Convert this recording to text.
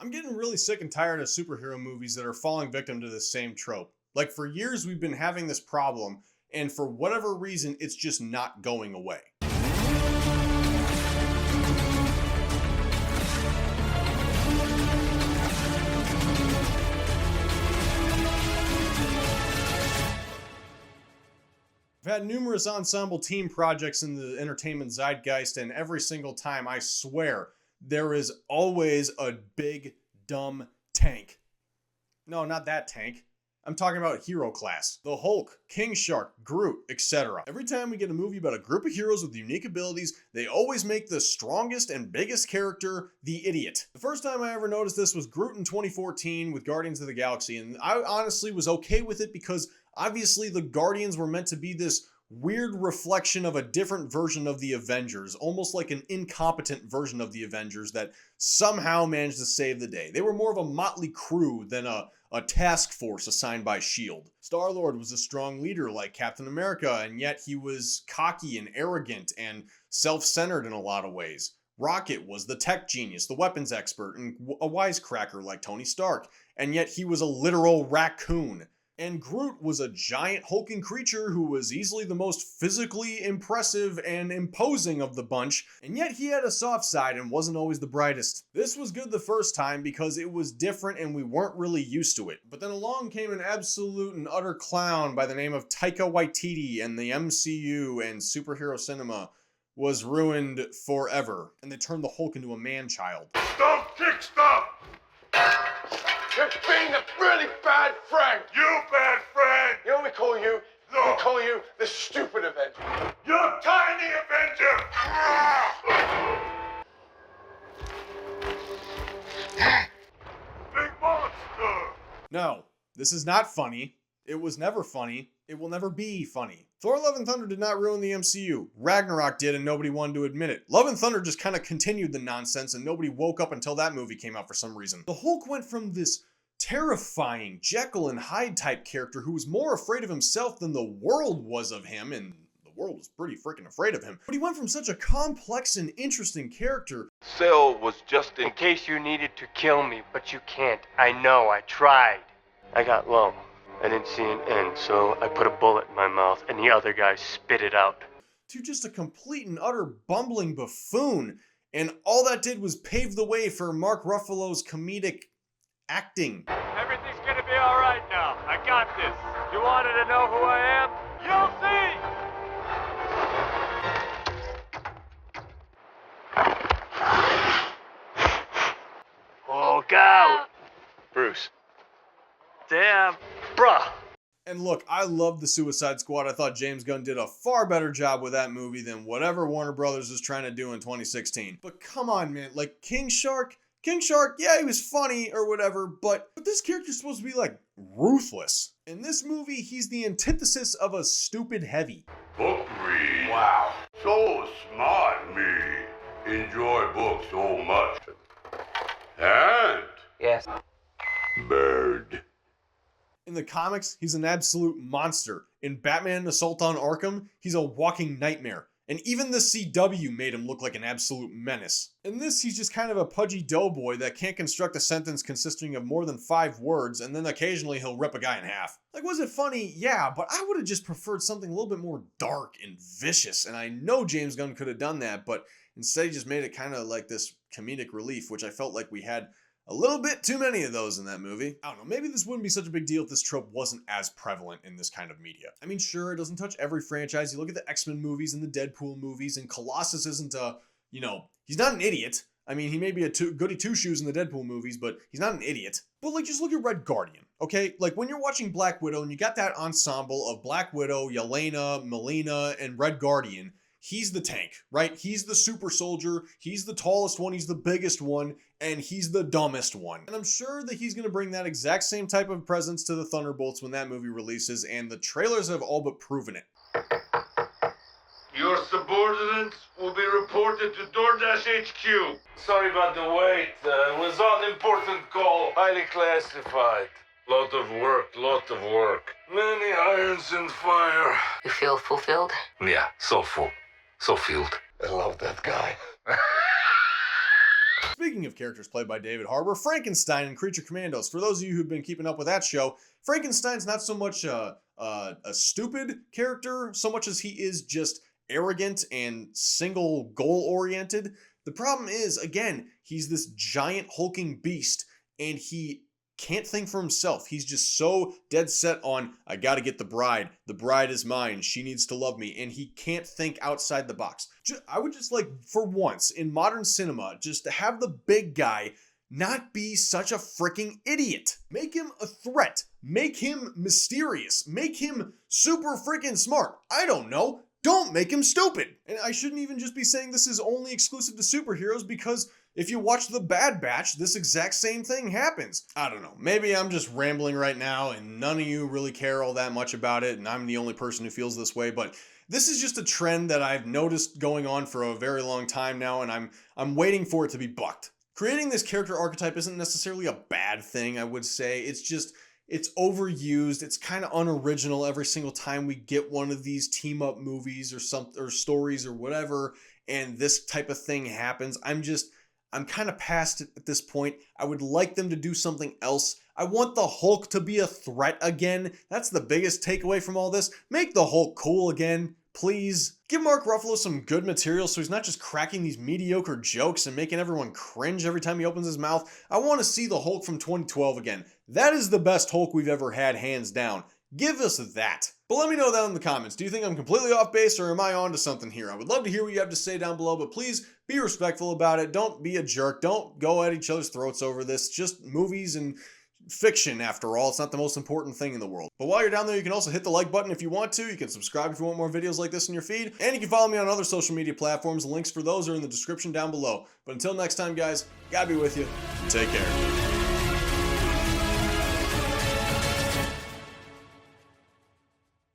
I'm getting really sick and tired of superhero movies that are falling victim to this same trope. Like, for years we've been having this problem, and for whatever reason, it's just not going away. I've had numerous ensemble team projects in the entertainment zeitgeist, and every single time, I swear, there is always a big, dumb tank. No, not that tank. I'm talking about hero class. The Hulk, King Shark, Groot, etc. Every time we get a movie about a group of heroes with unique abilities, they always make the strongest and biggest character the idiot. The first time I ever noticed this was Groot in 2014 with Guardians of the Galaxy, and I honestly was okay with it because obviously the Guardians were meant to be this weird reflection of a different version of the Avengers, almost like an incompetent version of the Avengers that somehow managed to save the day. They were more of a motley crew than a task force assigned by S.H.I.E.L.D. Star-Lord was a strong leader like Captain America, and yet he was cocky and arrogant and self-centered in a lot of ways. Rocket was the tech genius, the weapons expert, and a wisecracker like Tony Stark, and yet he was a literal raccoon. And Groot was a giant hulking creature who was easily the most physically impressive and imposing of the bunch, and yet he had a soft side and wasn't always the brightest. This was good the first time because it was different and we weren't really used to it. But then along came an absolute and utter clown by the name of Taika Waititi, and the MCU and superhero cinema was ruined forever. And they turned the Hulk into a man-child. Don't kick stuff! You're being a really bad friend. You bad friend. You know what we call you? No. We call you the stupid Avenger. You're tiny Avenger. Big monster. No, this is not funny. It was never funny. It will never be funny. Thor Love and Thunder did not ruin the MCU. Ragnarok did, and nobody wanted to admit it. Love and Thunder just kind of continued the nonsense, and nobody woke up until that movie came out for some reason. The Hulk went from this terrifying Jekyll and Hyde type character who was more afraid of himself than the world was of him, and the world was pretty freaking afraid of him. But he went from such a complex and interesting character. Cell was just in case you needed to kill me, but you can't. I know, I tried. I got low. I didn't see an end, so I put a bullet in my mouth, and the other guy spit it out. To just a complete and utter bumbling buffoon, and all that did was pave the way for Mark Ruffalo's comedic acting. Everything's gonna be alright now. I got this. You wanted to know who I am? You'll see! Look out! Bruce. Damn. Bruh. And look, I love the Suicide Squad. I thought James Gunn did a far better job with that movie than whatever Warner Brothers was trying to do in 2016. But come on, man. Like, King Shark, yeah, he was funny or whatever, but this character's supposed to be, like, ruthless. In this movie, he's the antithesis of a stupid heavy. Book read. Wow. So smart, me. Enjoy books so much. And? Yes. Bird. In the comics, he's an absolute monster. In Batman Assault on Arkham, he's a walking nightmare. And even the CW made him look like an absolute menace. In this, he's just kind of a pudgy doughboy that can't construct a sentence consisting of more than 5 words, and then occasionally he'll rip a guy in half. Like, was it funny? Yeah, but I would have just preferred something a little bit more dark and vicious, and I know James Gunn could have done that, but instead he just made it kind of like this comedic relief, which I felt like we had a little bit too many of those in that movie. I don't know, maybe this wouldn't be such a big deal if this trope wasn't as prevalent in this kind of media. I mean, sure, it doesn't touch every franchise. You look at the X-Men movies and the Deadpool movies, and Colossus isn't a, he's not an idiot. I mean, he may be a goody two-shoes in the Deadpool movies, but he's not an idiot. But, like, just look at Red Guardian, okay? Like, when you're watching Black Widow and you got that ensemble of Black Widow, Yelena, Melina, and Red Guardian, he's the tank, right? He's the super soldier, he's the tallest one, he's the biggest one, and he's the dumbest one. And I'm sure that he's going to bring that exact same type of presence to the Thunderbolts when that movie releases, and the trailers have all but proven it. Your subordinates will be reported to DoorDash HQ. Sorry about the wait. It was an important call. Highly classified. Lot of work. Many irons in fire. You feel fulfilled? Yeah, so full. So filled. I love that guy. Speaking of characters played by David Harbour, Frankenstein in Creature Commandos. For those of you who've been keeping up with that show, Frankenstein's not so much a stupid character, so much as he is just arrogant and single goal oriented. The problem is, again, he's this giant hulking beast and he can't think for himself. He's just so dead set on, I gotta get the bride. The bride is mine. She needs to love me. And he can't think outside the box. I would just like, for once, in modern cinema, just to have the big guy not be such a freaking idiot. Make him a threat. Make him mysterious. Make him super freaking smart. I don't know. Don't make him stupid. And I shouldn't even just be saying this is only exclusive to superheroes, because if you watch The Bad Batch, this exact same thing happens. I don't know. Maybe I'm just rambling right now and none of you really care all that much about it and I'm the only person who feels this way, but this is just a trend that I've noticed going on for a very long time now, and I'm waiting for it to be bucked. Creating this character archetype isn't necessarily a bad thing, I would say. It's just, it's overused. It's kind of unoriginal every single time we get one of these team up movies or stories or whatever, and this type of thing happens. I'm kind of past it at this point. I would like them to do something else. I want the Hulk to be a threat again. That's the biggest takeaway from all this. Make the Hulk cool again, please. Give Mark Ruffalo some good material so he's not just cracking these mediocre jokes and making everyone cringe every time he opens his mouth. I want to see the Hulk from 2012 again. That is the best Hulk we've ever had, hands down. Give us that. But let me know down in the comments. Do you think I'm completely off base or am I on to something here? I would love to hear what you have to say down below, but please be respectful about it. Don't be a jerk. Don't go at each other's throats over this. Just movies and fiction, after all. It's not the most important thing in the world. But while you're down there, you can also hit the like button if you want to. You can subscribe if you want more videos like this in your feed. And you can follow me on other social media platforms. The links for those are in the description down below. But until next time, guys, God be with you. Take care.